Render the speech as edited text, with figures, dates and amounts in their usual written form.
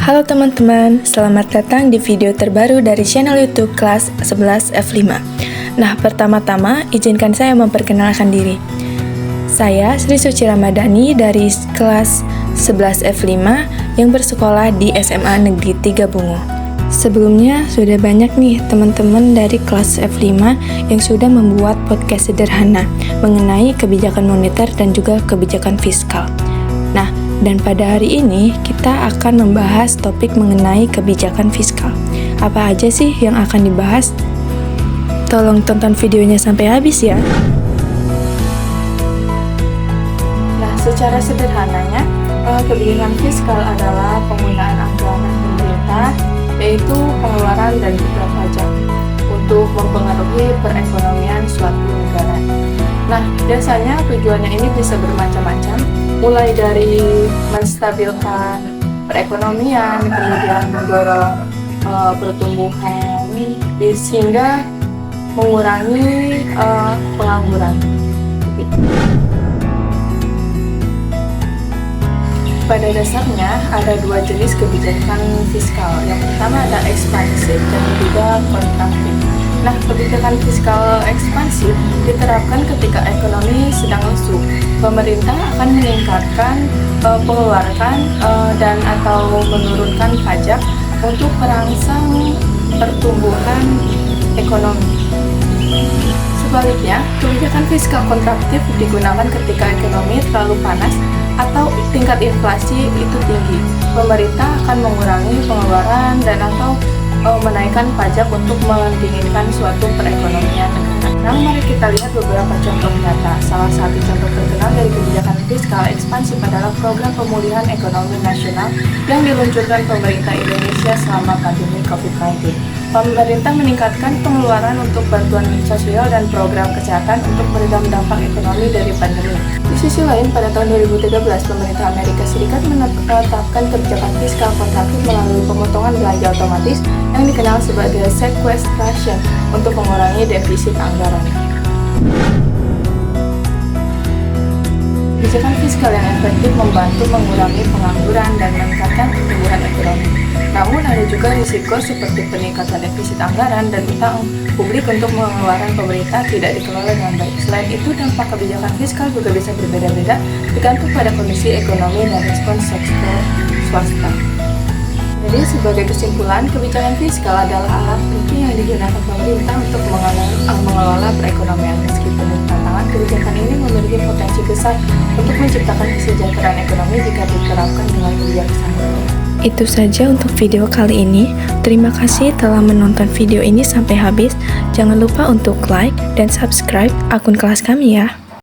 Halo teman-teman, selamat datang di video terbaru dari channel YouTube kelas 11 F5. Nah, pertama-tama izinkan saya memperkenalkan diri. Saya Sri Suci Ramadhani dari kelas 11 F5 yang bersekolah di SMA Negeri 3 Bungo. Sebelumnya sudah banyak nih teman-teman dari kelas F5 yang sudah membuat podcast sederhana mengenai kebijakan moneter dan juga kebijakan fiskal. Nah, dan pada hari ini kita akan membahas topik mengenai kebijakan fiskal. Apa aja sih yang akan dibahas? Tolong tonton videonya sampai habis ya. Nah, secara sederhananya, kebijakan fiskal adalah penggunaan anggaran pemerintah, yaitu pengeluaran dan juga pajak, untuk mempengaruhi perekonomian suatu negara. Nah, biasanya tujuannya ini bisa bermacam-macam, mulai dari menstabilkan perekonomian, kemudian mendorong pertumbuhan, sehingga mengurangi pengangguran. Pada dasarnya ada dua jenis kebijakan fiskal. Yang pertama ada ekspansif dan juga kontraktif. Nah, kebijakan fiskal ekspansif diterapkan ketika ekonomi sedang lesu. Pemerintah akan meningkatkan pengeluaran dan atau menurunkan pajak untuk merangsang pertumbuhan ekonomi. Sebaliknya, kebijakan fiskal kontraktif digunakan ketika ekonomi terlalu panas atau tingkat inflasi itu tinggi. Pemerintah akan mengurangi pengeluaran dan atau menaikkan pajak untuk mendinginkan suatu perekonomian negara. Nah, mari kita lihat beberapa contoh nyata. Salah satu contoh terkenal dari kebijakan fiskal ekspansif adalah program pemulihan ekonomi nasional yang diluncurkan pemerintah Indonesia selama pandemi COVID-19. Pemerintah meningkatkan pengeluaran untuk bantuan sosial dan program kesehatan untuk meredam dampak ekonomi dari pandemi. Di sisi lain, pada tahun 2013, pemerintah Amerika Serikat menetapkan kebijakan fiskal kontraktif melalui pemotongan belanja otomatis yang dikenal sebagai sequestration untuk mengurangi defisit anggaran. Kebijakan fiskal yang efektif membantu mengurangi pengangguran dan meningkatkan pertumbuhan ekonomi. Namun ada juga risiko seperti peningkatan defisit anggaran dan utang publik untuk pengeluaran pemerintah tidak dikelola dengan baik. Selain itu, dampak kebijakan fiskal juga bisa berbeda-beda tergantung pada kondisi ekonomi dan respons sektor swasta. Jadi sebagai kesimpulan, kebijakan fiskal adalah alat penting yang digunakan pemerintah untuk mengelola perekonomian. Meskipun tantangan, kebijakan ini memiliki potensi besar untuk menciptakan kesejahteraan ekonomi jika diterapkan dengan bijaksana. Itu saja untuk video kali ini. Terima kasih telah menonton video ini sampai habis. Jangan lupa untuk like dan subscribe akun kelas kami ya.